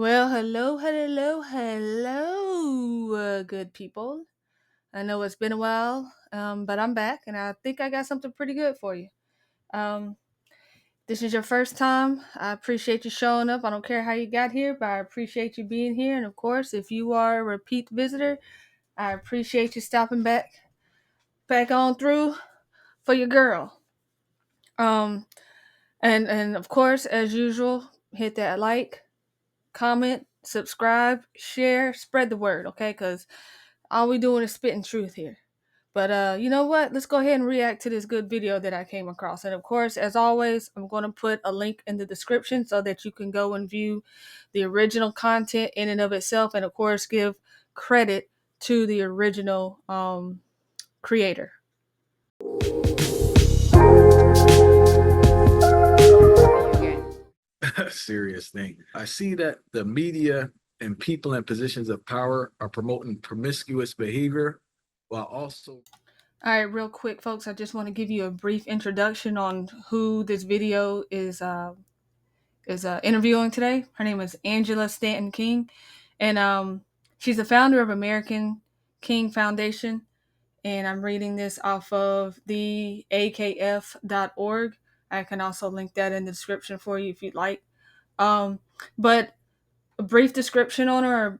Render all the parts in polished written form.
Well, hello, good people. I know it's been a while, but I'm back, and I think I got something pretty good for you. Um, this is your first time. I appreciate you showing up. I don't care how you got here, but I appreciate you being here. And of course, if you are a repeat visitor, I appreciate you stopping back on through for your girl. Um, and of course, as usual, hit that like, comment, subscribe, share, spread the word, okay? Because all we doing is spitting truth here. But you know what? Let's go ahead and react to this good video that I came across. And of course, as always, I'm going to put a link in the description so that you can go and view the original content in and of itself. And of course, give credit to the original creator. Serious thing. I see that the media and people in positions of power are promoting promiscuous behavior while also. All right, real quick, folks, I just want to give you a brief introduction on who this video is interviewing today. Her name is Angela Stanton-King, and she's the founder of American King Foundation. And I'm reading this off of the akf.org. I can also link that in the description for you if you'd like. But a brief description on her,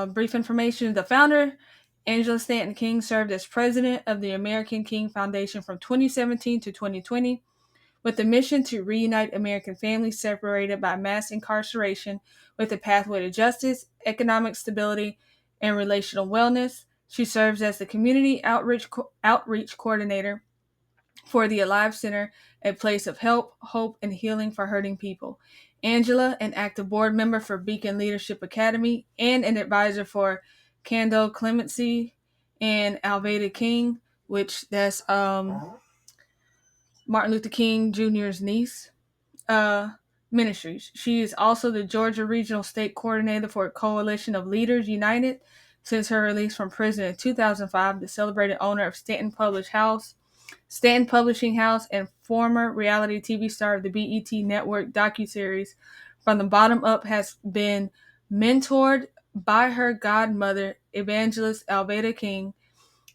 brief information. The founder, Angela Stanton-King, served as president of the American King Foundation from 2017 to 2020 with the mission to reunite American families separated by mass incarceration with a pathway to justice, economic stability, and relational wellness. She serves as the community outreach coordinator for the Alive Center, a place of help, hope, and healing for hurting people. Angela, an active board member for Beacon Leadership Academy and an advisor for Kando Clemency and Alveda King, which that's Martin Luther King Jr.'s niece, uh, ministries. She is also the Georgia Regional State Coordinator for Coalition of Leaders United since her release from prison in 2005, the celebrated owner of Stanton Publishing House, and former reality TV star of the BET Network docuseries From the Bottom Up, has been mentored by her godmother, Evangelist Alveda King,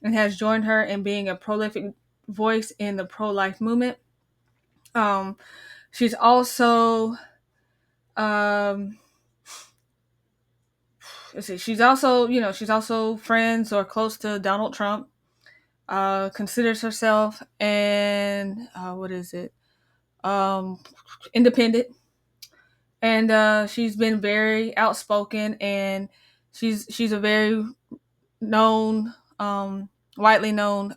and has joined her in being a prolific voice in the pro-life movement. Um, she's also um, let's see, she's also friends or close to Donald Trump. Considers herself an what is it? Um, Independent, and she's been very outspoken, and she's a very known, widely known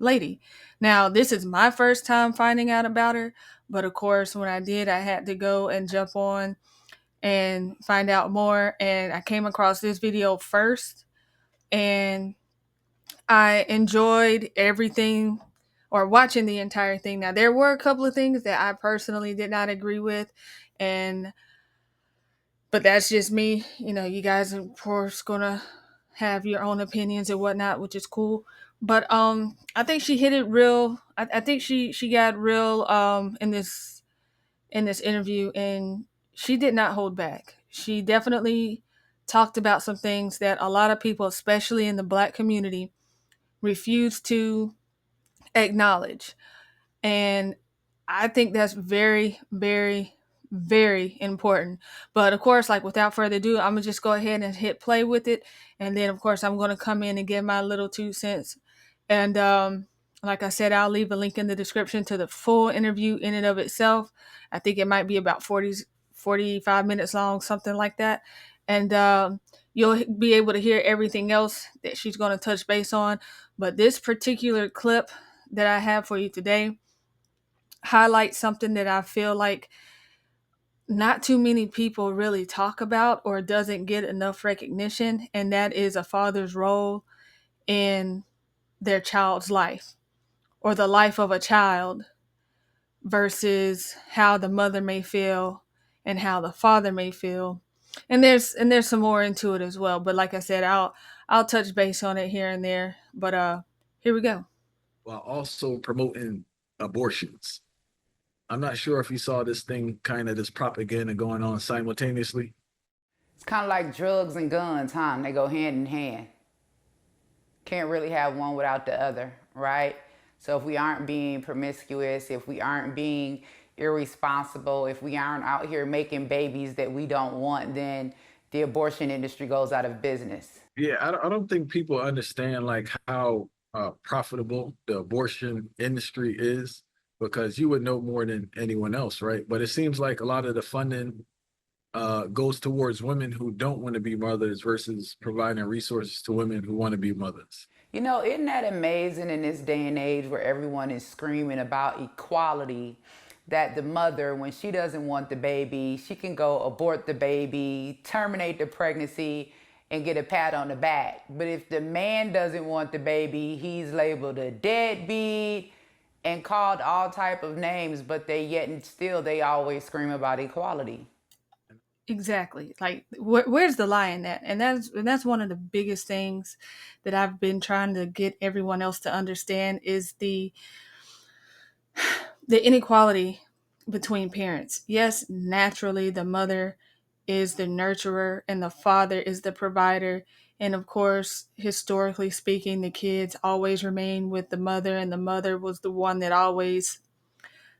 lady. Now, this is my first time finding out about her, but of course, when I did, I had to go and jump on and find out more. And I came across this video first, and I enjoyed everything or watching the entire thing. Now, there were a couple of things that I personally did not agree with, and but that's just me. You know, you guys are of course gonna have your own opinions and whatnot, which is cool. But I think she hit it real. I think she got real in this interview, and she did not hold back. She definitely talked about some things that a lot of people, especially in the Black community, refuse to acknowledge. And I think that's very, very, very important. But of course, like without further ado, I'm gonna just go ahead and hit play with it. And then of course I'm gonna come in and give my little 2 cents. And like I said, I'll leave a link in the description to the full interview in and of itself. I think it might be about 45 minutes long, something like that. And you'll be able to hear everything else that she's going to touch base on. But this particular clip that I have for you today highlights something that I feel like not too many people really talk about or doesn't get enough recognition, and that is a father's role in their child's life or the life of a child versus how the mother may feel and how the father may feel. And there's some more into it as well, but like I said, I'll touch base on it here and there. But here we go. While also promoting abortions. I'm not sure if you saw this thing, kind of this propaganda going on simultaneously. It's kind of like drugs and guns, huh? They go hand in hand. Can't really have one without the other, right? So if we aren't being promiscuous, if we aren't being irresponsible, if we aren't out here making babies that we don't want, then the abortion industry goes out of business. Yeah, I don't think people understand like how profitable the abortion industry is because you would know more than anyone else, right? But it seems like a lot of the funding goes towards women who don't want to be mothers versus providing resources to women who want to be mothers. You know, isn't that amazing in this day and age where everyone is screaming about equality? That the mother, when she doesn't want the baby, she can go abort the baby, terminate the pregnancy, and get a pat on the back. But if the man doesn't want the baby, he's labeled a deadbeat and called all type of names. But they yet and still they always scream about equality. Exactly. Like where's the lie in that? And that's one of the biggest things that I've been trying to get everyone else to understand is the inequality between parents. Yes, naturally the mother is the nurturer and the father is the provider. And of course, historically speaking, the kids always remain with the mother, and the mother was the one that always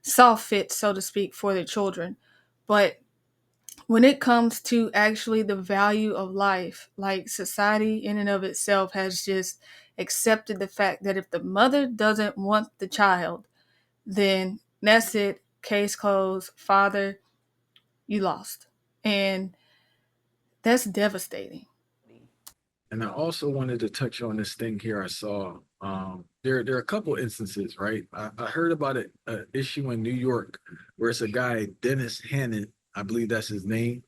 saw fit, so to speak, for the children. But when it comes to actually the value of life, like society in and of itself has just accepted the fact that if the mother doesn't want the child, then that's it. Case closed. Father, you lost. And that's devastating. And I also wanted to touch on this thing here I saw. There are a couple instances, right? I heard about an issue in New York where it's a guy, Dennis Hannon, I believe that's his name.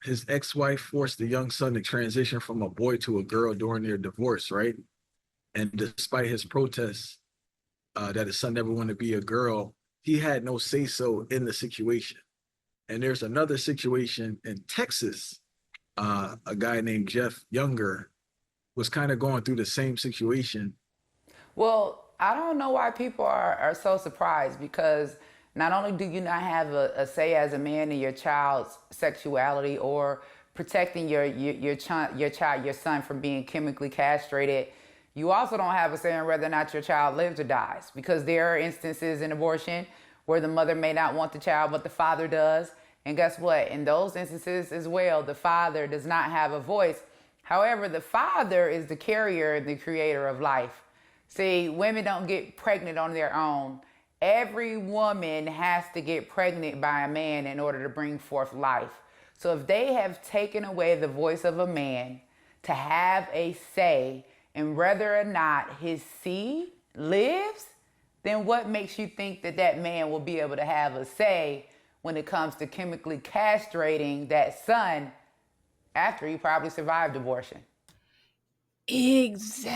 His ex-wife forced the young son to transition from a boy to a girl during their divorce, right? And despite his protests that his son never wanted to be a girl, he had no say so in the situation. And there's another situation in Texas. A guy named Jeff Younger was kind of going through the same situation. Well, I don't know why people are so surprised because not only do you not have a say as a man in your child's sexuality or protecting your son from being chemically castrated, you also don't have a say in whether or not your child lives or dies because there are instances in abortion where the mother may not want the child but the father does. And guess what? In those instances as well, the father does not have a voice. However, the father is the carrier and the creator of life. See, women don't get pregnant on their own. Every woman has to get pregnant by a man in order to bring forth life. So if they have taken away the voice of a man to have a say in whether or not his seed lives, then what makes you think that that man will be able to have a say when it comes to chemically castrating that son after he probably survived abortion? Exactly.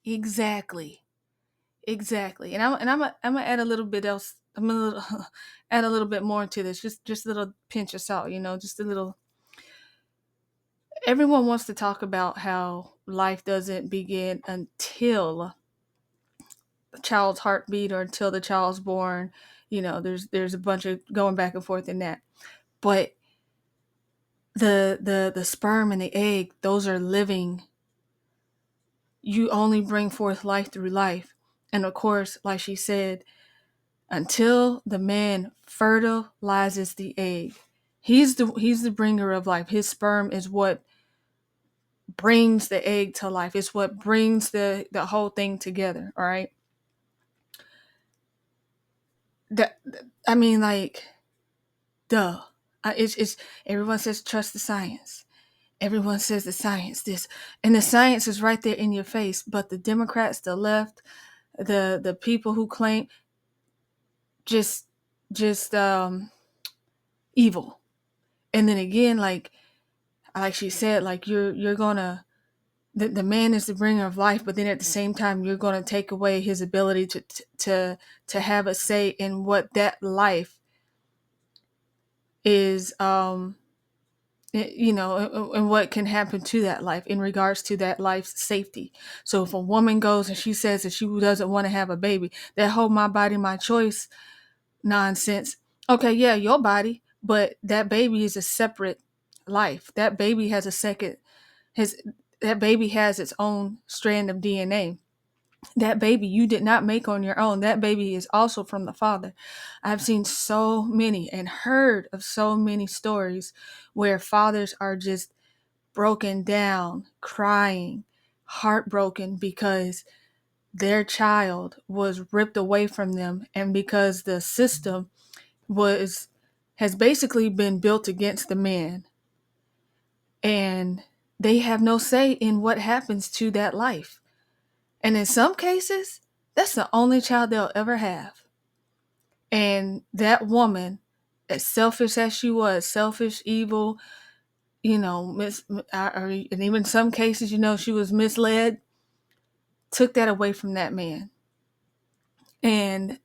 Exactly. Exactly. And I'm gonna add a little bit else. I'm gonna add a little bit more into this. Just a little pinch of salt, just a little. Everyone wants to talk about how life doesn't begin until the child's heartbeat or until the child's born. There's a bunch of going back and forth in that. But the sperm and the egg, those are living. You only bring forth life through life. And of course, like she said, until the man fertilizes the egg, he's the bringer of life. His sperm is what brings the egg to life. It's what brings the whole thing together. All right. That I mean, like, duh. It's everyone says trust the science. Everyone says the science this, and the science is right there in your face. But the Democrats, the left, the people who claim just just evil. And then again, like she said, like you're gonna the man is the bringer of life, but then at the same time you're gonna take away his ability to have a say in what that life is, and what can happen to that life in regards to that life's safety. So if a woman goes and she says that she doesn't want to have a baby, that whole my body, my choice nonsense. Okay, yeah, your body, but that baby is a separate life. That baby has a second, his that baby has its own strand of DNA. That baby you did not make on your own. That baby is also from the father. I've seen so many and heard of so many stories where fathers are just broken down, crying, heartbroken because their child was ripped away from them, and because the system was has basically been built against the man, and they have no say in what happens to that life. And in some cases, that's the only child they'll ever have. And that woman, as selfish as she was, selfish, evil, and even in some cases, she was misled, took that away from that man. And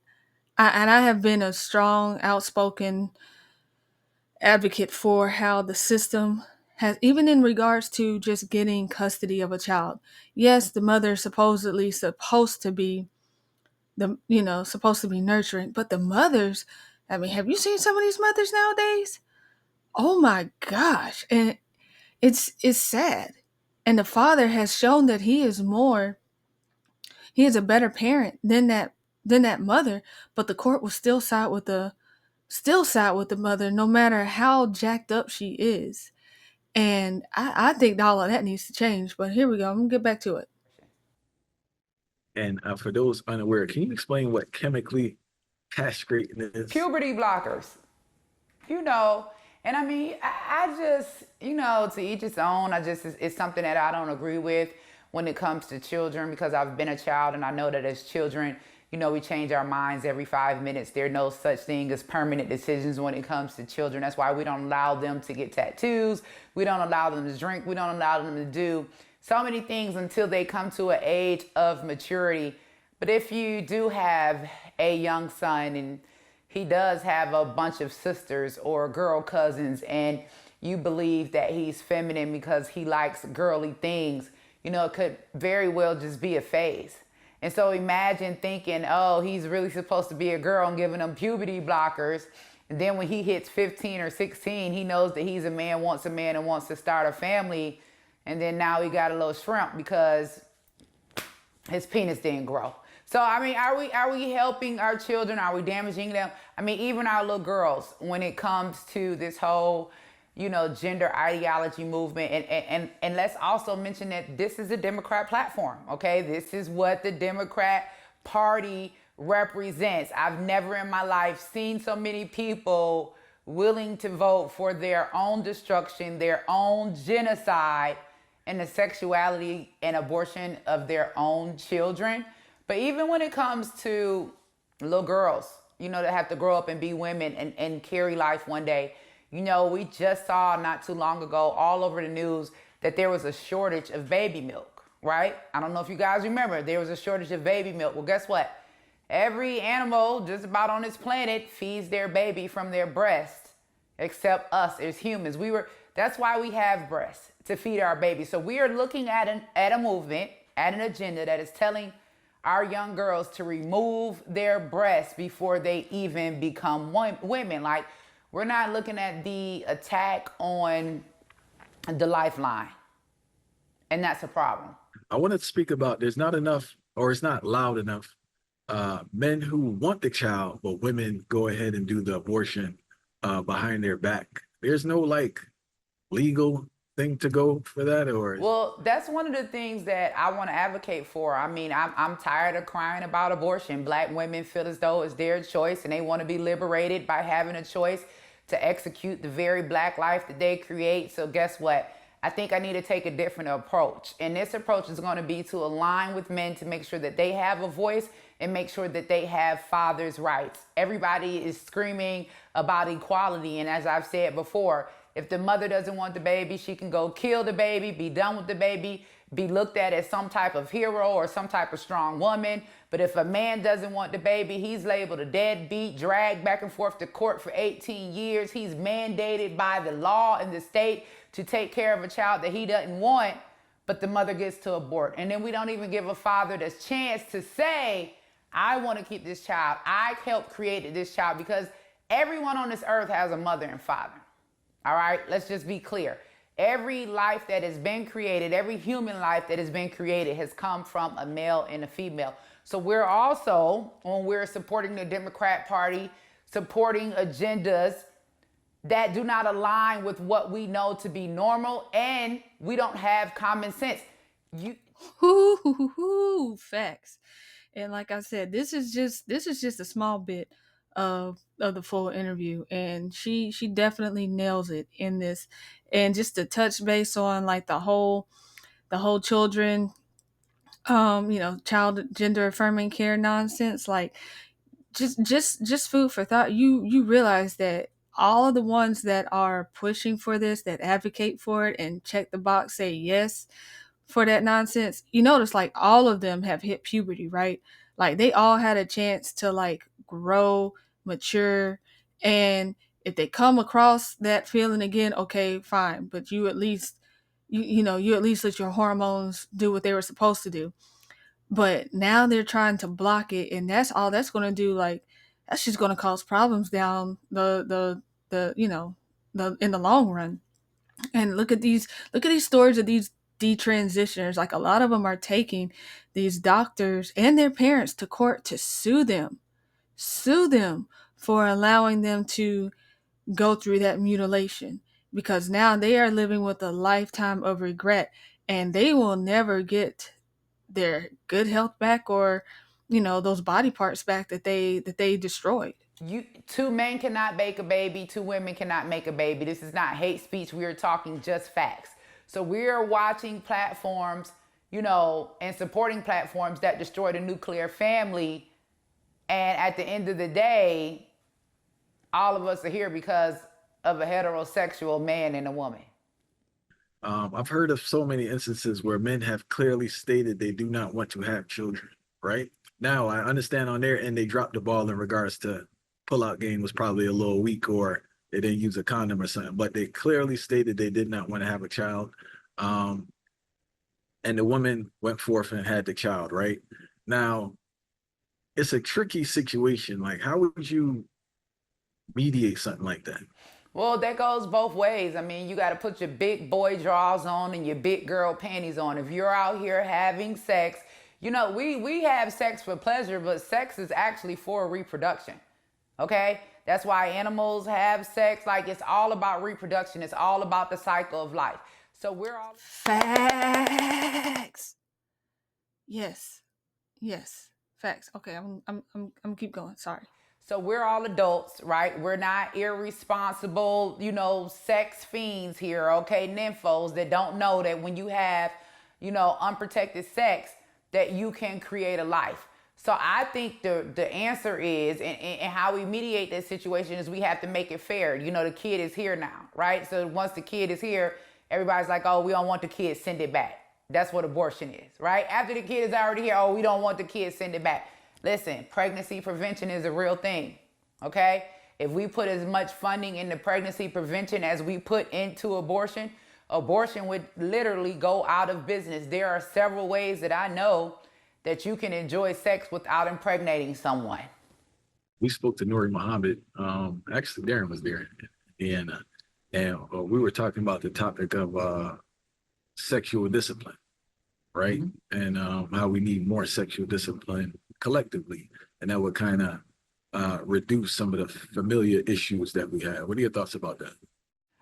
I have been a strong, outspoken advocate for how the system has, even in regards to just getting custody of a child. Yes, the mother is supposed to be supposed to be nurturing, but the mothers, I mean, have you seen some of these mothers nowadays? Oh my gosh. And it's sad. And the father has shown that he is a better parent than that mother, but the court will still side with the mother no matter how jacked up she is. And I think all of that needs to change. But here we go. I'm gonna get back to it. And for those unaware, can you explain what chemically castrating is? Puberty blockers. you know, and I mean, I just, to each its own. It's something that I don't agree with when it comes to children, because I've been a child and I know that as children, we change our minds every 5 minutes. There's no such thing as permanent decisions when it comes to children. That's why we don't allow them to get tattoos. We don't allow them to drink. We don't allow them to do so many things until they come to an age of maturity. But if you do have a young son and he does have a bunch of sisters or girl cousins, and you believe that he's feminine because he likes girly things, it could very well just be a phase. And so imagine thinking, oh, he's really supposed to be a girl, and giving him puberty blockers. And then when he hits 15 or 16, he knows that he's a man, wants and wants to start a family. And then now he got a little shrimp because his penis didn't grow. So, I mean, are we helping our children? Are we damaging them? I mean, even our little girls, when it comes to this whole, gender ideology movement. And let's also mention that this is a Democrat platform, okay? This is what the Democrat Party represents. I've never in my life seen so many people willing to vote for their own destruction, their own genocide, and the sexuality and abortion of their own children. But even when it comes to little girls, that have to grow up and be women and carry life one day, we just saw not too long ago all over the news that there was a shortage of baby milk, right? I don't know if you guys remember, there was a shortage of baby milk. Well, guess what? Every animal just about on this planet feeds their baby from their breast, except us as humans. That's why we have breasts, to feed our babies. So we are looking at a movement, at an agenda that is telling our young girls to remove their breasts before they even become women. Like, we're not looking at the attack on the lifeline. And that's a problem. I want to speak about there's not enough, or it's not loud enough, men who want the child, but women go ahead and do the abortion behind their back. There's no legal thing to go for that, or? Well, that's one of the things that I want to advocate for. I mean, I'm tired of crying about abortion. Black women feel as though it's their choice, and they want to be liberated by having a choice to execute the very black life that they create. So guess what? I think I need to take a different approach. And this approach is going to be to align with men to make sure that they have a voice and make sure that they have fathers' rights. Everybody is screaming about equality. And as I've said before, if the mother doesn't want the baby, she can go kill the baby, be done with the baby, be looked at as some type of hero or some type of strong woman. But if a man doesn't want the baby, he's labeled a deadbeat, dragged back and forth to court for 18 years. He's mandated by the law in the state to take care of a child that he doesn't want, but the mother gets to abort. And then we don't even give a father the chance to say, I want to keep this child. I helped create this child, because everyone on this earth has a mother and father. All right, let's just be clear. Every life that has been created, every human life that has been created has come from a male and a female. So we're also, when we're supporting the Democrat Party, supporting agendas that do not align with what we know to be normal, and we don't have common sense. Facts. And like I said, this is just a small bit of the full interview, and she definitely nails it in this. And just to touch base on like the whole children, child gender affirming care nonsense, like just food for thought. You realize that all of the ones that are pushing for this, that advocate for it and check the box, say yes for that nonsense, you notice like all of them have hit puberty, right? Like they all had a chance to like grow, mature, and if they come across that feeling again, okay, fine, but you at least you at least let your hormones do what they were supposed to do. But now they're trying to block it, and that's all that's going to do. Like that's just going to cause problems down the in the long run. And look at these stories of these detransitioners. Like a lot of them are taking these doctors and their parents to court to sue them for allowing them to go through that mutilation, because now they are living with a lifetime of regret, and they will never get their good health back, or those body parts back that they destroyed. Two men cannot make a baby, two women cannot make a baby. This is not hate speech. We are talking just facts. So we are watching platforms, and supporting platforms that destroy the nuclear family. And at the end of the day, all of us are here because of a heterosexual man and a woman. I've heard of so many instances where men have clearly stated they do not want to have children, right? Now, I understand on their end they dropped the ball in regards to pullout game was probably a little weak, or they didn't use a condom or something, but they clearly stated they did not want to have a child. Um, and the woman went forth and had the child, right? Now, it's a tricky situation. Like, how would you mediate something like that? Well, that goes both ways. I mean, you got to put your big boy drawers on and your big girl panties on. If you're out here having sex, we have sex for pleasure, but sex is actually for reproduction. Okay? That's why animals have sex. Like, it's all about reproduction. It's all about the cycle of life. So we're all Facts. Yes. Facts. Okay, I'm keep going. Sorry. So we're all adults, right? We're not irresponsible, sex fiends here, okay? Nymphos that don't know that when you have, unprotected sex, that you can create a life. So I think the answer is, and how we mediate this situation is we have to make it fair. The kid is here now, right? So once the kid is here, everybody's like, oh, we don't want the kid, send it back. That's what abortion is, right? After the kid is already here, oh, we don't want the kid, send it back. Listen, pregnancy prevention is a real thing, okay? If we put as much funding into pregnancy prevention as we put into abortion, abortion would literally go out of business. There are several ways that I know that you can enjoy sex without impregnating someone. We spoke to Nuri Muhammad. Actually, Darren was there in Indiana, and we were talking about the topic of sexual discipline, right? Mm-hmm. And how we need more sexual discipline collectively, and that would kind of reduce some of the familiar issues that we have. What are your thoughts about that?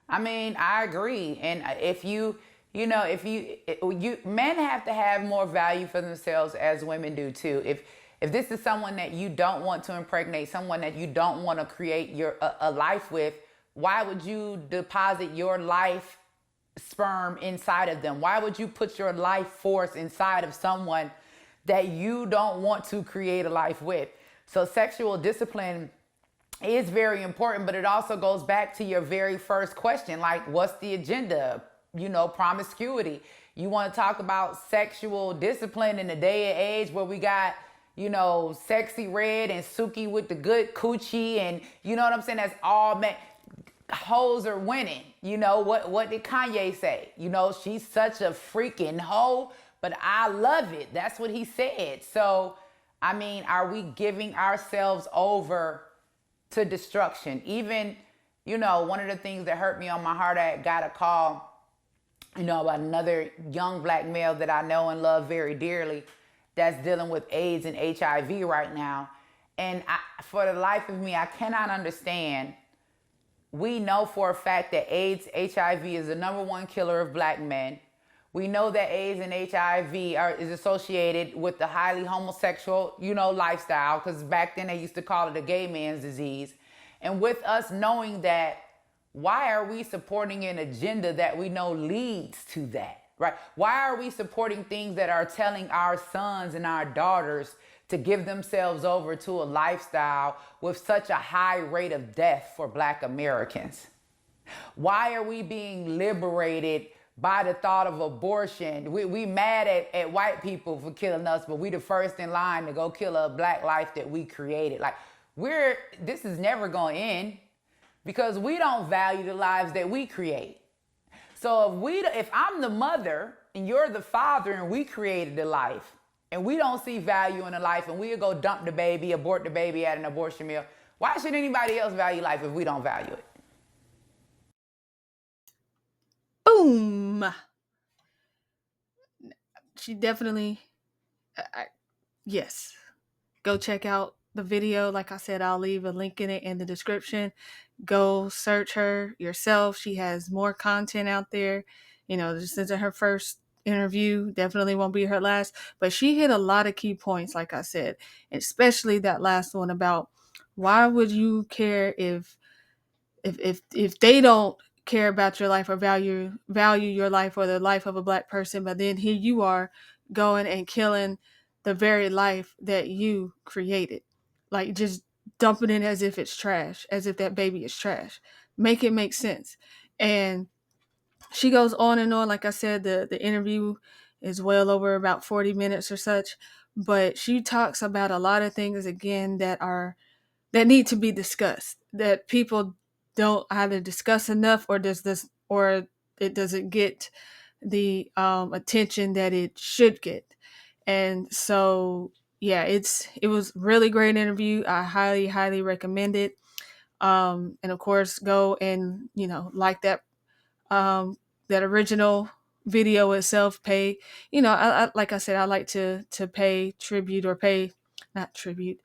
I mean, I agree. And if you men have to have more value for themselves as women do too. If this is someone that you don't want to impregnate, someone that you don't want to create a life with, why would you deposit your life sperm inside of them? Why would you put your life force inside of someone that you don't want to create a life with? So sexual discipline is very important, but it also goes back to your very first question, like, what's the agenda? Promiscuity. You want to talk about sexual discipline in the day and age where we got, Sexy Red and Suki with the good coochie, and you know what I'm saying? That's all men. Hoes are winning. What did Kanye say? She's such a freaking hoe, but I love it. That's what he said. So, I mean, are we giving ourselves over to destruction. Even, one of the things that hurt me on my heart, I got a call, about another young black male that I know and love very dearly that's dealing with AIDS and HIV right now. And for the life of me, I cannot understand. We know for a fact that AIDS, HIV is the number one killer of black men. We know that AIDS and HIV is associated with the highly homosexual, lifestyle, because back then they used to call it a gay man's disease. And with us knowing that, why are we supporting an agenda that we know leads to that, right? Why are we supporting things that are telling our sons and our daughters to give themselves over to a lifestyle with such a high rate of death for black Americans? Why are we being liberated by the thought of abortion? We mad at white people for killing us, but we the first in line to go kill a black life that we created. Like, this is never gonna end because we don't value the lives that we create. So if I'm the mother and you're the father and we created the life and we don't see value in the life and we'll go dump the baby, abort the baby at an abortion mill, why should anybody else value life if we don't value it? Boom. She definitely, yes. Go check out the video. Like I said, I'll leave a link in it in the description. Go search her yourself. She has more content out there. This isn't her first interview. Definitely won't be her last. But she hit a lot of key points, like I said, especially that last one about why would you care if they don't care about your life or value your life or the life of a black person, but then here you are going and killing the very life that you created, like just dumping it as if it's trash, as if that baby is trash. Make it make sense. And she goes on and on. Like I said, the interview is well over about 40 minutes or such, but she talks about a lot of things again that need to be discussed, that people don't either discuss enough, or it doesn't get the attention that it should get. And so yeah, it was really great interview. I highly recommend it. And of course, go and like that original video itself. Pay, I like I said, I like to pay tribute, or pay, not tribute,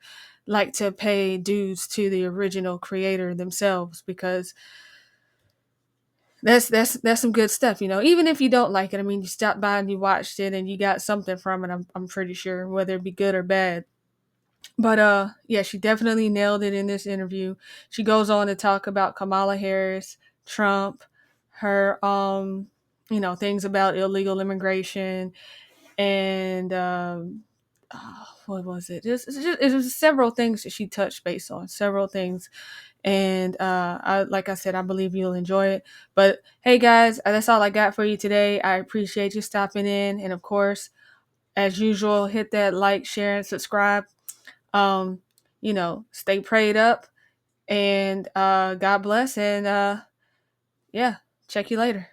like to pay dues to the original creator themselves, because that's some good stuff. Even if you don't like it, I mean, you stopped by and you watched it and you got something from it. I'm pretty sure, whether it be good or bad. But yeah, she definitely nailed it in this interview. She goes on to talk about Kamala Harris, Trump, her things about illegal immigration, and what was it? It was several things that she touched base on, several things. And like I said, I believe you'll enjoy it. But hey, guys, that's all I got for you today. I appreciate you stopping in, and of course, as usual, hit that like, share, and subscribe. Um, stay prayed up, and God bless, and yeah, check you later.